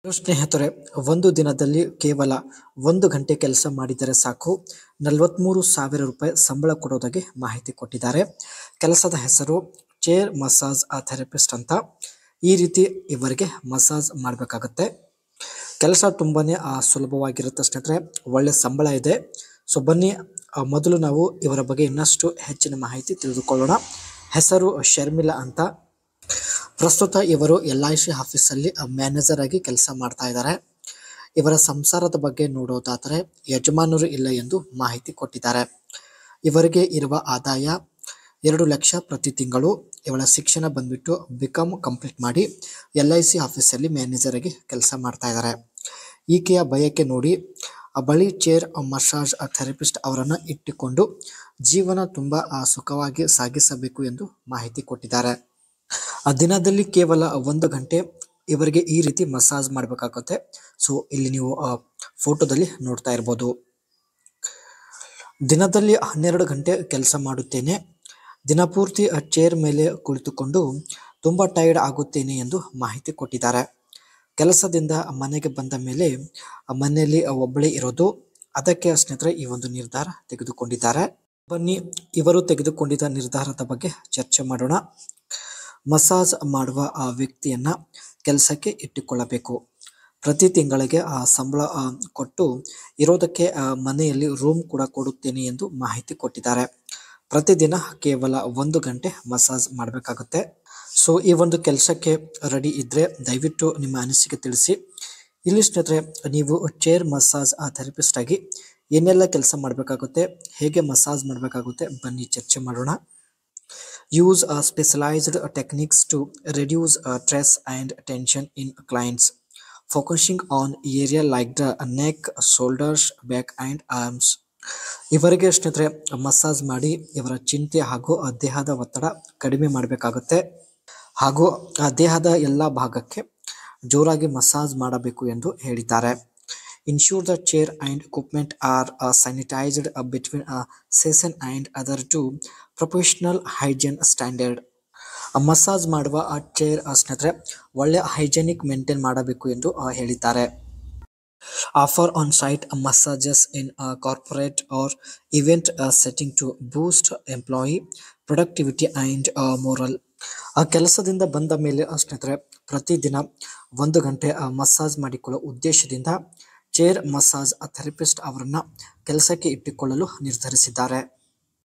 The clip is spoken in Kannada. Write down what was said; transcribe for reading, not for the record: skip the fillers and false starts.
ಸ್ನೇಹಿತರೆ, ಒಂದು ದಿನದಲ್ಲಿ ಕೇವಲ 1 ಗಂಟೆ ಕೆಲಸ ಮಾಡಿದರೆ ಸಾಕು, 43,000 ರೂಪಾಯಿ ಸಂಬಳ ಕೊಡೋದಾಗಿ ಮಾಹಿತಿ ಕೊಟ್ಟಿದ್ದಾರೆ. ಕೆಲಸದ ಹೆಸರು ಚೇರ್ ಮಸಾಜ್ ಥೆರಪಿಸ್ಟ್ ಅಂತ. ಈ ರೀತಿ ಇವರಿಗೆ ಮಸಾಜ್ ಮಾಡಬೇಕಾಗತ್ತೆ. ಕೆಲಸ ತುಂಬಾನೇ ಸುಲಭವಾಗಿರುತ್ತೆ ಸ್ನೇಹಿತರೆ, ಒಳ್ಳೆ ಸಂಬಳ ಇದೆ. ಸೊ ಬನ್ನಿ, ಮೊದಲು ನಾವು ಇವರ ಬಗ್ಗೆ ಇನ್ನಷ್ಟು ಹೆಚ್ಚಿನ ಮಾಹಿತಿ ತಿಳಿದುಕೊಳ್ಳೋಣ. ಹೆಸರು ಶರ್ಮಿಳಾ ಅಂತ. ಪ್ರಸ್ತುತ ಇವರು LIC ಆಫೀಸಲ್ಲಿ ಮ್ಯಾನೇಜರ್ ಆಗಿ ಕೆಲಸ ಮಾಡ್ತಾ ಇದ್ದಾರೆ. ಇವರ ಸಂಸಾರದ ಬಗ್ಗೆ ನೋಡೋದಾದರೆ ಯಜಮಾನರು ಇಲ್ಲ ಎಂದು ಮಾಹಿತಿ ಕೊಟ್ಟಿದ್ದಾರೆ. ಇವರಿಗೆ ಇರುವ ಆದಾಯ 2 ಲಕ್ಷ ಪ್ರತಿ ತಿಂಗಳು. ಇವಳ ಶಿಕ್ಷಣ ಬಂದ್ಬಿಟ್ಟು BCom ಕಂಪ್ಲೀಟ್ ಮಾಡಿ LIC ಆಫೀಸಲ್ಲಿ ಮ್ಯಾನೇಜರ್ ಆಗಿ ಕೆಲಸ ಮಾಡ್ತಾ ಇದ್ದಾರೆ. ಈಕೆಯ ಬಯಕೆ ನೋಡಿ ಬಳಿ ಚೇರ್ ಮಸಾಜ್ ಥೆರಪಿಸ್ಟ್ ಅವರನ್ನು ಇಟ್ಟುಕೊಂಡು ಜೀವನ ತುಂಬಾ ಸುಖವಾಗಿ ಸಾಗಿಸಬೇಕು ಎಂದು ಮಾಹಿತಿ ಕೊಟ್ಟಿದ್ದಾರೆ. ದಿನದಲ್ಲಿ ಕೇವಲ 1 ಗಂಟೆ ಇವರಿಗೆ ಈ ರೀತಿ ಮಸಾಜ್ ಮಾಡಬೇಕಾಗುತ್ತೆ. ಸೊ ಇಲ್ಲಿ ನೀವು ಫೋಟೋದಲ್ಲಿ ನೋಡ್ತಾ ಇರ್ಬೋದು. ದಿನದಲ್ಲಿ 12 ಗಂಟೆ ಕೆಲಸ ಮಾಡುತ್ತೇನೆ. ದಿನಪೂರ್ತಿ ಚೇರ್ ಮೇಲೆ ಕುಳಿತುಕೊಂಡು ತುಂಬಾ ಟೈರ್ಡ್ ಆಗುತ್ತೇನೆ ಎಂದು ಮಾಹಿತಿ ಕೊಟ್ಟಿದ್ದಾರೆ. ಕೆಲಸದಿಂದ ಮನೆಗೆ ಬಂದ ಮೇಲೆ ಮನೆಯಲ್ಲಿ ಒಬ್ಬಳೇ ಇರೋದು, ಅದಕ್ಕೆ ಸ್ನೇಹಿತರೆ ಈ ಒಂದು ನಿರ್ಧಾರ ತೆಗೆದುಕೊಂಡಿದ್ದಾರೆ. ಬನ್ನಿ, ಇವರು ತೆಗೆದುಕೊಂಡಿದ್ದ ನಿರ್ಧಾರದ ಬಗ್ಗೆ ಚರ್ಚೆ ಮಾಡೋಣ. ಮಸಾಜ್ ಮಾಡುವ ವ್ಯಕ್ತಿಯನ್ನ ಕೆಲಸಕ್ಕೆ ಇಟ್ಟುಕೊಳ್ಳಬೇಕು. ಪ್ರತಿ ತಿಂಗಳಿಗೆ ಸಂಬಳ ಕೊಟ್ಟು ಇರೋದಕ್ಕೆ ಮನೆಯಲ್ಲಿ ರೂಮ್ ಕೂಡ ಕೊಡುತ್ತೇನೆ ಎಂದು ಮಾಹಿತಿ ಕೊಟ್ಟಿದ್ದಾರೆ. ಪ್ರತಿದಿನ ಕೇವಲ 1 ಗಂಟೆ ಮಸಾಜ್ ಮಾಡಬೇಕಾಗುತ್ತೆ. ಸೊ ಈ ಒಂದು ಕೆಲಸಕ್ಕೆ ರೆಡಿ ಇದ್ರೆ ದಯವಿಟ್ಟು ನಿಮ್ಮ ಅನಿಸಿಕೆ ತಿಳಿಸಿ. ಇಲ್ಲಿ ಸ್ನೇಹಿತರೆ, ನೀವು ಚೇರ್ ಮಸಾಜ್ ಥೆರಪಿಸ್ಟ್ ಆಗಿ ಏನೆಲ್ಲ ಕೆಲಸ ಮಾಡಬೇಕಾಗುತ್ತೆ, ಹೇಗೆ ಮಸಾಜ್ ಮಾಡಬೇಕಾಗುತ್ತೆ, ಬನ್ನಿ ಚರ್ಚೆ ಮಾಡೋಣ. Use specialized techniques to reduce stress and tension in clients, focusing on area like the neck, shoulders, back and arms. ಇವರಿಗೆ ಸ್ನೇಹಿತರೆ ಮಸಾಜ್ ಮಾಡಿ ಇವರ ಚಿಂತೆ ಹಾಗೂ ದೇಹದ ಒತ್ತಡ ಕಡಿಮೆ ಮಾಡಬೇಕಾಗುತ್ತೆ ಹಾಗೂ ದೇಹದ ಎಲ್ಲ ಭಾಗಕ್ಕೆ ಜೋರಾಗಿ ಮಸಾಜ್ ಮಾಡಬೇಕು ಎಂದು ಹೇಳಿದ್ದಾರೆ. Ensure the chair and equipment are sanitized between a session and other to professional hygiene standard. Massage ಮಾಡುವ ಚೇರ್ ಸ್ನೇಹಿತರೆ ಒಳ್ಳೆ ಹೈಜೆನಿಕ್ ಮೇಂಟೈನ್ ಮಾಡಬೇಕು ಎಂದು ಹೇಳಿದ್ದಾರೆ. Offer on site massages in corporate or event setting to boost employee productivity and morale. ಕೆಲಸದಿಂದ ಬಂದ ಮೇಲೆ ಸ್ನೇಹಿತರೆ ಪ್ರತಿದಿನ 1 ಗಂಟೆ ಮಸಾಜ್ ಮಾಡಿಕೊಳ್ಳುವ ಉದ್ದೇಶದಿಂದ ಚೇರ್ ಮಸಾಜ್ ಥೆರಪಿಸ್ಟ್ ಅವರನ್ನ ಕೆಲಸಕ್ಕೆ ಇಟ್ಟುಕೊಳ್ಳಲು ನಿರ್ಧರಿಸಿದ್ದಾರೆ.